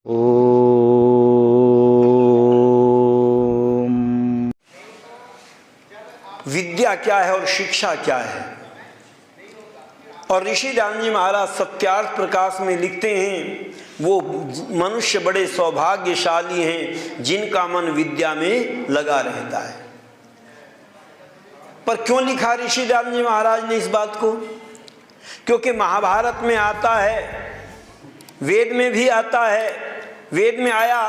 ओम। विद्या क्या है और शिक्षा क्या है? और ऋषि दानजी महाराज सत्यार्थ प्रकाश में लिखते हैं, वो मनुष्य बड़े सौभाग्यशाली हैं जिनका मन विद्या में लगा रहता है। पर क्यों लिखा ऋषि दानजी महाराज ने इस बात को? क्योंकि महाभारत में आता है, वेद में भी आता है। वेद में आया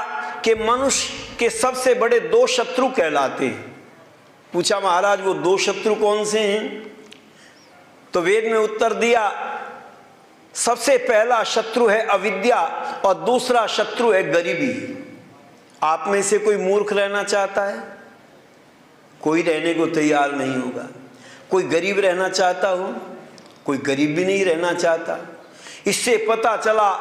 कि मनुष्य के सबसे बड़े दो शत्रु कहलाते हैं। पूछा महाराज वो दो शत्रु कौन से हैं? तो वेद में उत्तर दिया, सबसे पहला शत्रु है अविद्या और दूसरा शत्रु है गरीबी। आप में से कोई मूर्ख रहना चाहता है? कोई रहने को तैयार नहीं होगा। कोई गरीब रहना चाहता हो? कोई गरीब भी नहीं रहना चाहता। इससे पता चला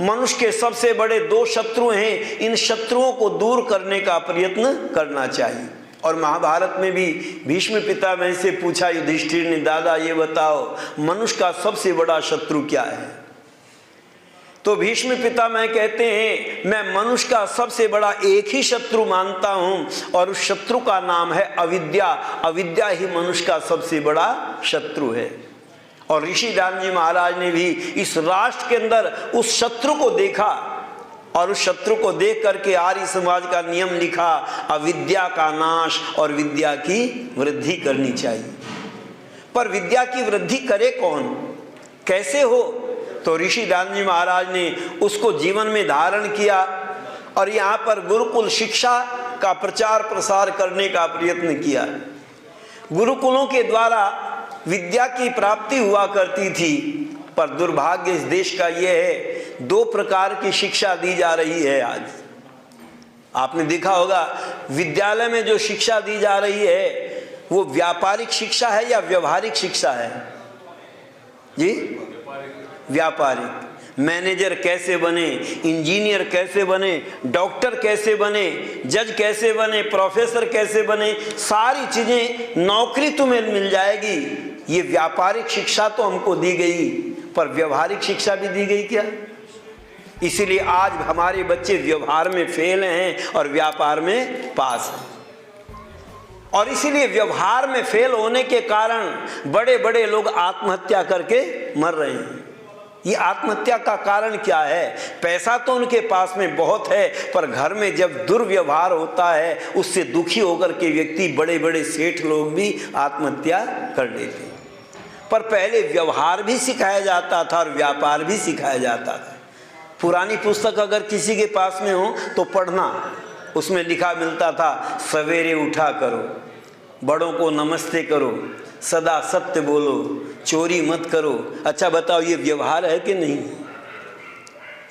मनुष्य के सबसे बड़े दो शत्रु हैं। इन शत्रुओं को दूर करने का प्रयत्न करना चाहिए। और महाभारत में भी भीष्म पितामह से पूछा युधिष्ठिर ने, दादा ये बताओ मनुष्य का सबसे बड़ा शत्रु क्या है? तो भीष्म पितामह कहते हैं, मैं मनुष्य का सबसे बड़ा एक ही शत्रु मानता हूं और उस शत्रु का नाम है अविद्या। अविद्या ही मनुष्य का सबसे बड़ा शत्रु है। और ऋषि दानजी महाराज ने भी इस राष्ट्र के अंदर उस शत्रु को देखा और उस शत्रु को देख करके आर्य समाज का नियम लिखा, अविद्या का नाश और विद्या की वृद्धि करनी चाहिए। पर विद्या की वृद्धि करे कौन, कैसे हो? तो ऋषि दानजी महाराज ने उसको जीवन में धारण किया और यहाँ पर गुरुकुल शिक्षा का प्रचार प्रसार करने का प्रयत्न किया। गुरुकुलों के द्वारा विद्या की प्राप्ति हुआ करती थी, पर दुर्भाग्य इस देश का यह है, दो प्रकार की शिक्षा दी जा रही है आज। आपने देखा होगा विद्यालय में जो शिक्षा दी जा रही है वो व्यापारिक शिक्षा है या व्यवहारिक शिक्षा है? जी, व्यापारिक। मैनेजर कैसे बने, इंजीनियर कैसे बने, डॉक्टर कैसे बने, जज कैसे बने, प्रोफेसर कैसे बने, सारी चीजें, नौकरी तुम्हें मिल जाएगी। ये व्यापारिक शिक्षा तो हमको दी गई, पर व्यवहारिक शिक्षा भी दी गई क्या? इसीलिए आज हमारे बच्चे व्यवहार में फेल हैं और व्यापार में पास हैं। और इसीलिए व्यवहार में फेल होने के कारण बड़े बड़े लोग आत्महत्या करके मर रहे हैं। ये आत्महत्या का कारण क्या है? पैसा तो उनके पास में बहुत है, पर घर में जब दुर्व्यवहार होता है उससे दुखी होकर के व्यक्ति, बड़े बड़े सेठ लोग भी आत्महत्या कर लेते हैं। पर पहले व्यवहार भी सिखाया जाता था और व्यापार भी सिखाया जाता था। पुरानी पुस्तक अगर किसी के पास में हो तो पढ़ना, उसमें लिखा मिलता था, सवेरे उठा करो, बड़ों को नमस्ते करो, सदा सत्य बोलो, चोरी मत करो। अच्छा बताओ ये व्यवहार है कि नहीं?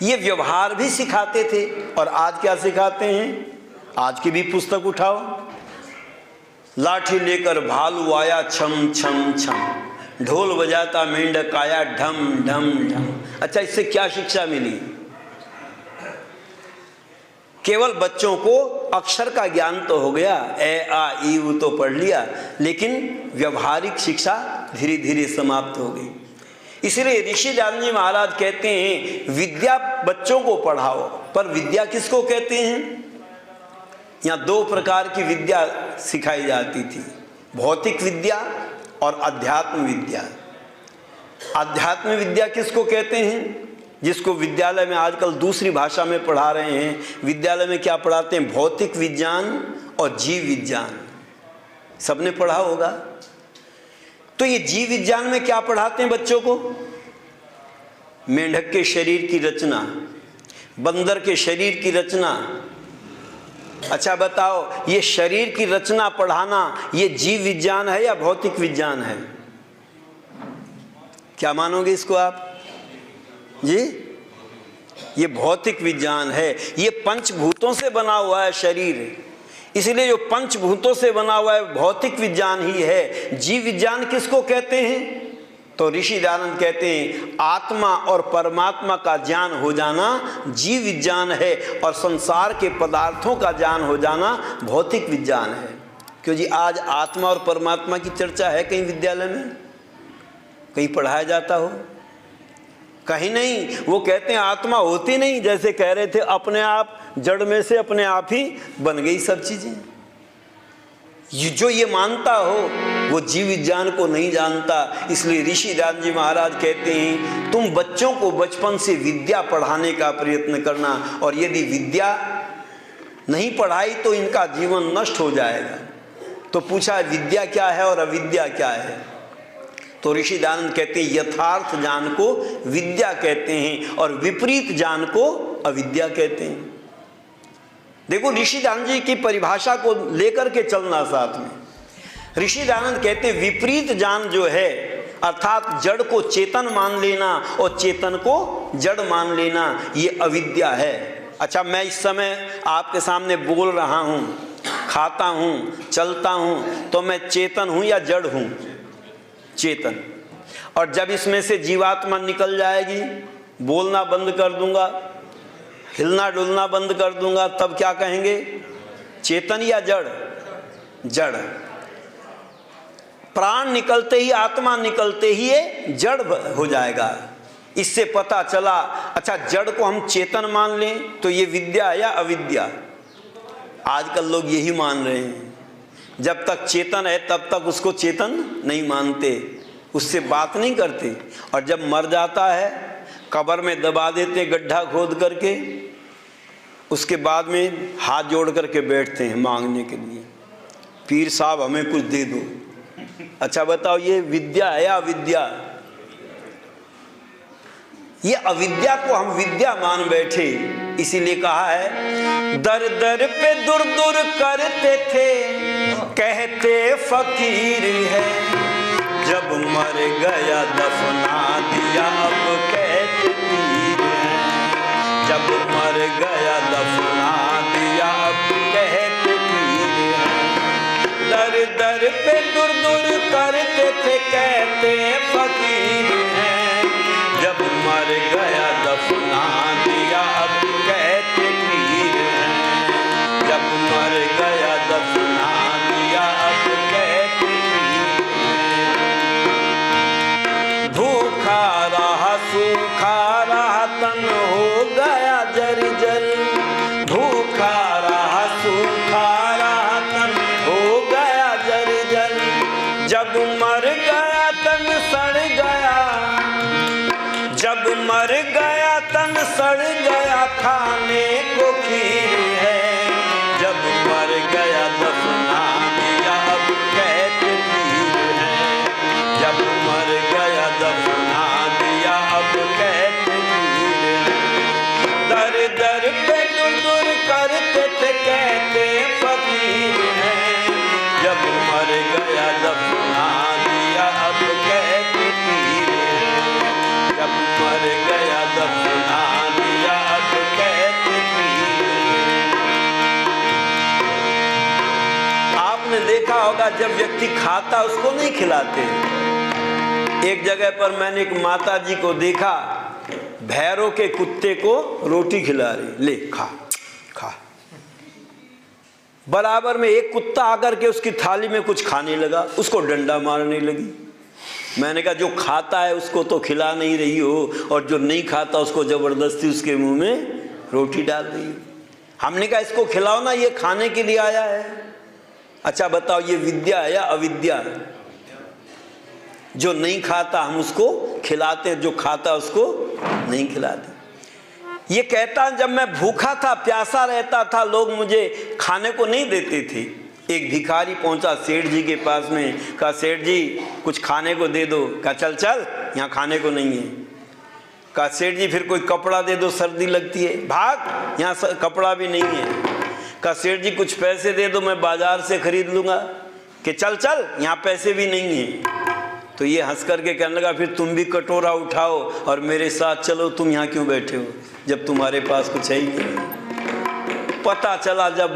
ये व्यवहार भी सिखाते थे। और आज क्या सिखाते हैं? आज की भी पुस्तक उठाओ, लाठी लेकर भालू आया छम छम छम, ढोल बजाता मेंढक आया ढम ढम ढम। अच्छा इससे क्या शिक्षा मिली? केवल बच्चों को अक्षर का ज्ञान तो हो गया, ए आ ई ऊ तो पढ़ लिया, लेकिन व्यवहारिक शिक्षा धीरे धीरे समाप्त हो गई। इसलिए ऋषि दानजी महाराज कहते हैं विद्या बच्चों को पढ़ाओ। पर विद्या किसको कहते हैं? यहाँ दो प्रकार की विद्या सिखाई जाती थी, भौतिक विद्या और अध्यात्म विद्या। अध्यात्म विद्या किसको कहते हैं? जिसको विद्यालय में आजकल दूसरी भाषा में पढ़ा रहे हैं। विद्यालय में क्या पढ़ाते हैं? भौतिक विज्ञान और जीव विज्ञान। सबने पढ़ा होगा। तो ये जीव विज्ञान में क्या पढ़ाते हैं बच्चों को? मेंढक के शरीर की रचना, बंदर के शरीर की रचना। अच्छा बताओ ये शरीर की रचना पढ़ाना ये जीव विज्ञान है या भौतिक विज्ञान है? क्या मानोगे इसको आप जी? ये भौतिक विज्ञान है। ये पंचभूतों से बना हुआ है शरीर, इसलिए जो पंचभूतों से बना हुआ है भौतिक विज्ञान ही है। जीव विज्ञान किसको कहते हैं? तो ऋषि दयानंद कहते हैं आत्मा और परमात्मा का ज्ञान हो जाना जीव विज्ञान है और संसार के पदार्थों का ज्ञान हो जाना भौतिक विज्ञान है। क्यों जी? आज आत्मा और परमात्मा की चर्चा है कहीं विद्यालय में? कहीं पढ़ाया जाता हो? कहीं नहीं। वो कहते हैं आत्मा होती नहीं, जैसे कह रहे थे अपने आप जड़ में से अपने आप ही बन गई सब चीजें। जो ये मानता हो वो जीव विज्ञान को नहीं जानता। इसलिए ऋषि ध्यान जी महाराज कहते हैं तुम बच्चों को बचपन से विद्या पढ़ाने का प्रयत्न करना, और यदि विद्या नहीं पढ़ाई तो इनका जीवन नष्ट हो जाएगा। तो पूछा विद्या क्या है और अविद्या क्या है? तो ऋषि दयानंद कहते हैं यथार्थ ज्ञान को विद्या कहते हैं और विपरीत ज्ञान को अविद्या कहते हैं। देखो ऋषि दयानंद जी की परिभाषा को लेकर के चलना साथ में। ऋषि दयानंद कहते हैं विपरीत ज्ञान जो है अर्थात जड़ को चेतन मान लेना और चेतन को जड़ मान लेना, ये अविद्या है। अच्छा, मैं इस समय आपके सामने बोल रहा हूँ, खाता हूँ, चलता हूँ, तो मैं चेतन हूँ या जड़ हूँ? चेतन। और जब इसमें से जीवात्मा निकल जाएगी, बोलना बंद कर दूंगा, हिलना डुलना बंद कर दूंगा, तब क्या कहेंगे? चेतन या जड़? जड़। प्राण निकलते ही, आत्मा निकलते ही ये जड़ हो जाएगा। इससे पता चला अच्छा जड़ को हम चेतन मान लें तो ये विद्या या अविद्या? आजकल लोग यही मान रहे हैं। जब तक चेतन है तब तक उसको चेतन नहीं मानते, उससे बात नहीं करते, और जब मर जाता है कब्र में दबा देते गड्ढा खोद करके, उसके बाद में हाथ जोड़ करके बैठते हैं मांगने के लिए, पीर साहब हमें कुछ दे दो। अच्छा बताओ ये विद्या है या अविद्या? ये अविद्या को हम विद्या मान बैठे। इसीलिए कहा है दर दर पे दूर दूर करते थे, कहते फकीर है, जब मर गया दफना दिया अब कहते पीर है, जब मर गया दफना दिया अब कहते पीर है। दर दर पे दूर दूर करते थे, कहते फकीर है, जब मर गया दफना दिया अब कहते पीर है, जब मर गया दफना दिया अब कहते पीर है। भूखा रहा सूखा रहा तन हो गया जर्जर, भूखा रहा सूखा रहा तन हो गया जर्जर, जब मर गया तन सड़ गया, जब मर गया तन सड़ गया, खाने को खीर है, जब मर गया दफना दिया अब कहते पीर है, जब मर गया दफना दिया अब कहते पीर है। दर दर पे दूर दूर करते थे, कहते फकीर है, जब मर गया दफना दिया अब कहते पीर है, जब मर गया दफना दिया अब कहते पीर है। आपने देखा होगा जब व्यक्ति खाता उसको नहीं खिलाते। एक जगह पर मैंने एक माता जी को देखा, भैरों के कुत्ते को रोटी खिला रही, ले खा खा। बराबर में एक कुत्ता आकर के उसकी थाली में कुछ खाने लगा, उसको डंडा मारने लगी। मैंने कहा जो खाता है उसको तो खिला नहीं रही हो, और जो नहीं खाता उसको जबरदस्ती उसके मुंह में रोटी डाल रही हो। हमने कहा इसको खिलाओ ना, ये खाने के लिए आया है। अच्छा बताओ ये विद्या है या अविद्या? जो नहीं खाता हम उसको खिलाते हैं, जो खाता उसको नहीं खिलाते। ये कहता जब मैं भूखा था प्यासा रहता था लोग मुझे खाने को नहीं देते थे। एक भिखारी पहुंचा सेठ जी के पास में, कहा सेठ जी कुछ खाने को दे दो। कहा चल चल यहाँ खाने को नहीं है। कहा सेठ जी फिर कोई कपड़ा दे दो, सर्दी लगती है। भाग, यहाँ कपड़ा भी नहीं है। कहा सेठ जी कुछ पैसे दे दो, मैं बाजार से खरीद लूँगा। कि चल चल यहाँ पैसे भी नहीं हैं। तो ये हंस करके कहने लगा फिर तुम भी कटोरा उठाओ और मेरे साथ चलो, तुम यहाँ क्यों बैठे हो जब तुम्हारे पास कुछ है ही नहीं। पता चला जब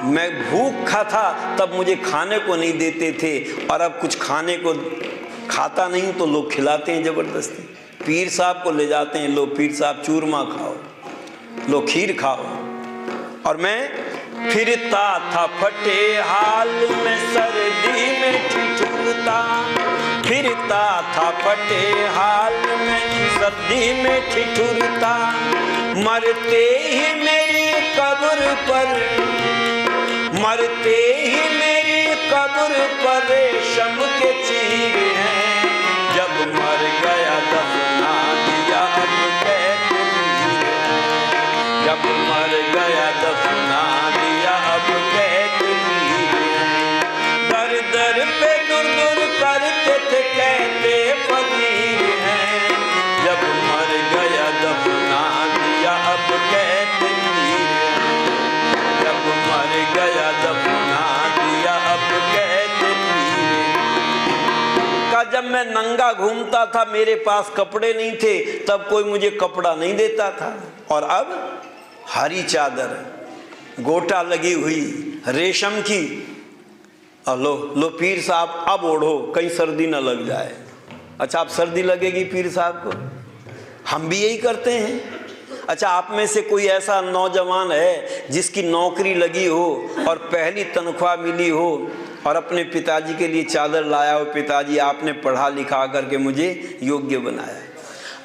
मैं भूखा था तब मुझे खाने को नहीं देते थे, और अब कुछ खाने को खाता नहीं तो लोग खिलाते हैं जबरदस्ती। पीर साहब को ले जाते हैं लोग, पीर साहब चूरमा खाओ, लो खीर खाओ। और मैं फिरता था फटे हाल में, सर्दी में ठिठुरता, फिरता था फटे हाल में, सर्दी में ठिठुरता। मरते ही मेरी कब्र पर, मरते ही मेरी कब्र पर रेशम के चीर हैं। जब मर गया दफना दिया अब कहते पीर हैं। जब मर गया दफना दिया अब कहते पीर हैं। दर दर पे दूर दूर करते थे कहते फकीर हैं। जब मर गया दफना दिया अब कहते पीर हैं। जब मर गया दफना दिया अब कहते पीर हैं। जब मैं नंगा घूमता था, मेरे पास कपड़े नहीं थे, तब कोई मुझे कपड़ा नहीं देता था। और अब हरी चादर, गोटा लगी हुई रेशम की, और लो पीर साहब अब ओढ़ो, कहीं सर्दी ना लग जाए। अच्छा, अब सर्दी लगेगी पीर साहब को? हम भी यही करते हैं। अच्छा, आप में से कोई ऐसा नौजवान है जिसकी नौकरी लगी हो और पहली तनख्वाह मिली हो और अपने पिताजी के लिए चादर लाया हो, पिताजी आपने पढ़ा लिखा करके मुझे योग्य बनाया,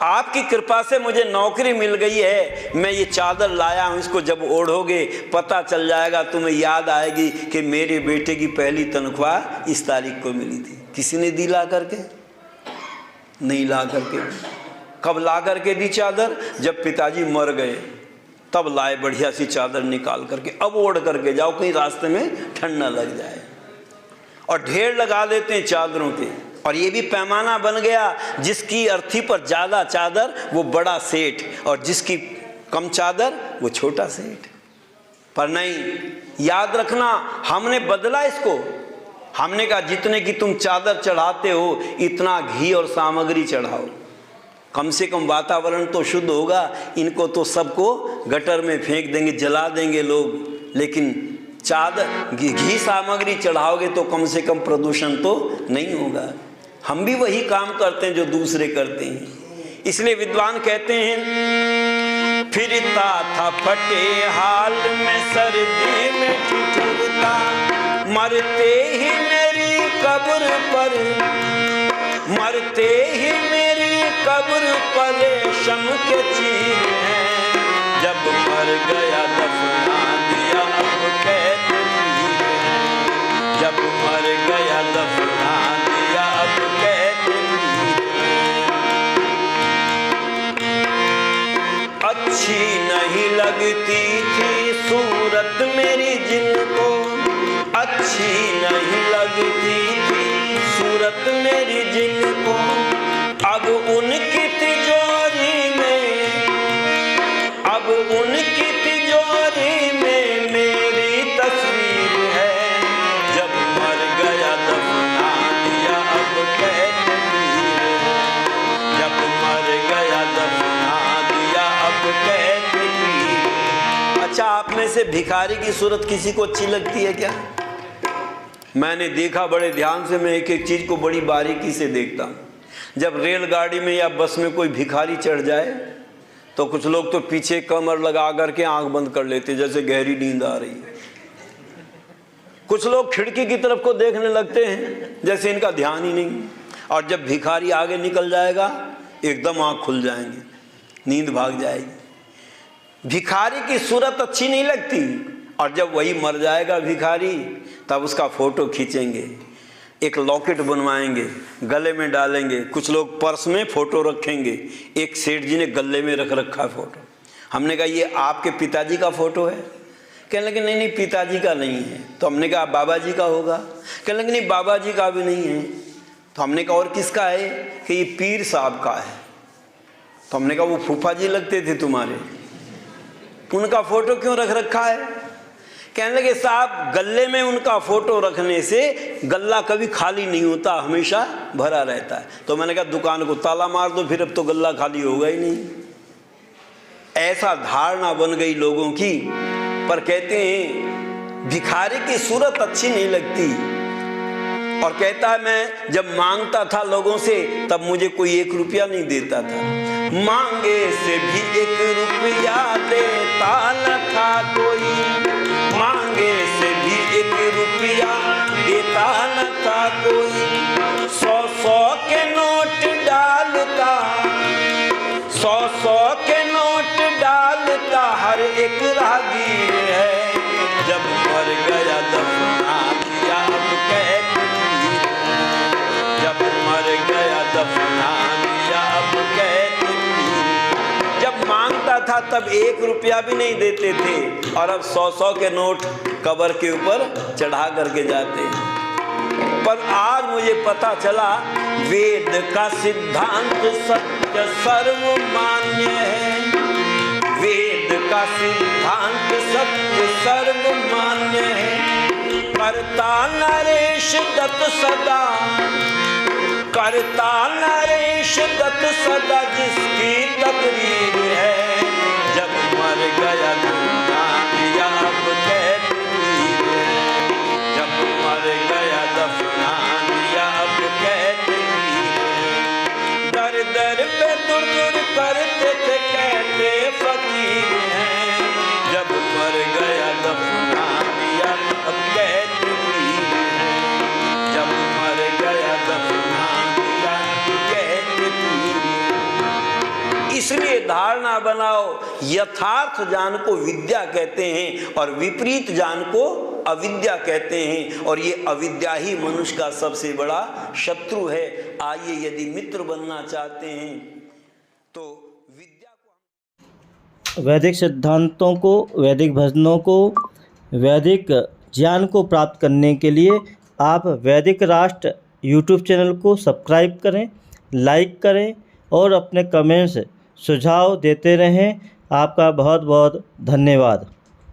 आपकी कृपा से मुझे नौकरी मिल गई है, मैं ये चादर लाया हूँ, इसको जब ओढ़ोगे पता चल जाएगा, तुम्हें याद आएगी कि मेरे बेटे की पहली तनख्वाह इस तारीख को मिली थी। किसी ने दी ला करके? नहीं ला करके। कब ला करके दी चादर? जब पिताजी मर गए तब लाए बढ़िया सी चादर निकाल करके। अब ओढ़ करके जाओ, कहीं रास्ते में ठंड ना लग जाए। और ढेर लगा देते हैं चादरों के, और ये भी पैमाना बन गया, जिसकी अर्थी पर ज़्यादा चादर वो बड़ा सेठ, और जिसकी कम चादर वो छोटा सेठ। पर नहीं, याद रखना, हमने बदला इसको। हमने कहा जितने की तुम चादर चढ़ाते हो इतना घी और सामग्री चढ़ाओ, कम से कम वातावरण तो शुद्ध होगा। इनको तो सबको गटर में फेंक देंगे, जला देंगे लोग, लेकिन चादर घी सामग्री चढ़ाओगे तो कम से कम प्रदूषण तो नहीं होगा। हम भी वही काम करते हैं जो दूसरे करते हैं। इसलिए विद्वान कहते हैं, फिरता था फटे हाल में, सर्दी में ठिठुरता। मरते ही मेरी कब्र पर, मरते ही मेरी कब्र पर रेशम के चीर हैं। जब मर गया दफना दिया अब कहते पीर हैं। जब मर गया दफना दिया अब कहते पीर हैं। अच्छी नहीं लगती थी सूरत मेरी जिनको, अच्छी नहीं लगती थी सूरत मेरी जिनको। अब उनकी तिजोरी में, अब उनकी तिजोरी में मेरी तस्वीर है। जब मर गया दफना दिया अब कहते पीर हैं। जब मर गया दफना दिया अब कहते पीर हैं। अच्छा, आप में से भिखारी की सूरत किसी को अच्छी लगती है क्या? मैंने देखा बड़े ध्यान से, मैं एक एक चीज़ को बड़ी बारीकी से देखता हूँ। जब रेलगाड़ी में या बस में कोई भिखारी चढ़ जाए तो कुछ लोग तो पीछे कमर लगा करके आंख बंद कर लेते जैसे गहरी नींद आ रही है। कुछ लोग खिड़की की तरफ को देखने लगते हैं जैसे इनका ध्यान ही नहीं। और जब भिखारी आगे निकल जाएगा एकदम आंख खुल जाएंगे, नींद भाग जाएगी। भिखारी की सूरत अच्छी नहीं लगती, और जब वही मर जाएगा भिखारी तब उसका फोटो खींचेंगे, एक लॉकेट बनवाएंगे, गले में डालेंगे। कुछ लोग पर्स में फोटो रखेंगे। एक सेठ जी ने गले में रख रखा है फोटो। हमने कहा ये आपके पिताजी का फोटो है? कहने लगे नहीं पिताजी का नहीं है। तो हमने कहा बाबा जी का होगा? कहने लगे नहीं बाबा जी का भी नहीं है। तो हमने कहा और किसका है? कि ये पीर साहब का है। तो हमने कहा वो फूफा जी लगते थे तुम्हारे, उनका फोटो क्यों रख रखा है? कहने लगे साहब गले में उनका फोटो रखने से गल्ला कभी खाली नहीं होता, हमेशा भरा रहता है। तो मैंने कहा दुकान को ताला मार दो, फिर अब तो गल्ला खाली होगा ही नहीं। ऐसा धारणा बन गई लोगों की। पर कहते हैं भिखारी की सूरत अच्छी नहीं लगती। और कहता है मैं जब मांगता था लोगों से तब मुझे कोई 1 रुपया नहीं देता था, मांगे से भी 1 रुपया देता न था कोई, मांगे से भी 1 रुपया देता न था कोई। 100-100 राहगीर है, जब मर गया दफना दिया अब कैद पीर है, जब मर गया दफना दिया अब कैद पीर। जब मांगता था तब 1 रुपया भी नहीं देते थे, और अब 100-100 के नोट कब्र के ऊपर चढ़ा करके जाते हैं। पर आज मुझे पता चला वेद का सिद्धांत सत्य सर्वमान्य है, वेद का सिद्धांत सत्य सर्वमान्य है। करता नरेश दत्त सदा, करता नरेश दत्त सदा जिसकी तकदीर है, जब मर गया दुनिया दिया अब कैद पीर है, जब मर गया दफना दिया अब कैद पीर है। दर दर पे दूर दूर करते थे कहते फकीर हैं, जब मर गया दफना दिया अब कैद पीर है, जब मर गया दफना दिया कैद पीर है। इसलिए धारणा बनाओ, यथार्थ ज्ञान को विद्या कहते हैं और विपरीत ज्ञान को अविद्या कहते हैं, और ये अविद्या ही मनुष्य का सबसे बड़ा शत्रु है। आइए, यदि मित्र बनना चाहते हैं तो विद्या को, वैदिक सिद्धांतों को, वैदिक भजनों को, वैदिक ज्ञान को प्राप्त करने के लिए आप वैदिक राष्ट्र यूट्यूब चैनल को सब्सक्राइब करें, लाइक करें और अपने कमेंट्स सुझाव देते रहें। आपका बहुत बहुत धन्यवाद।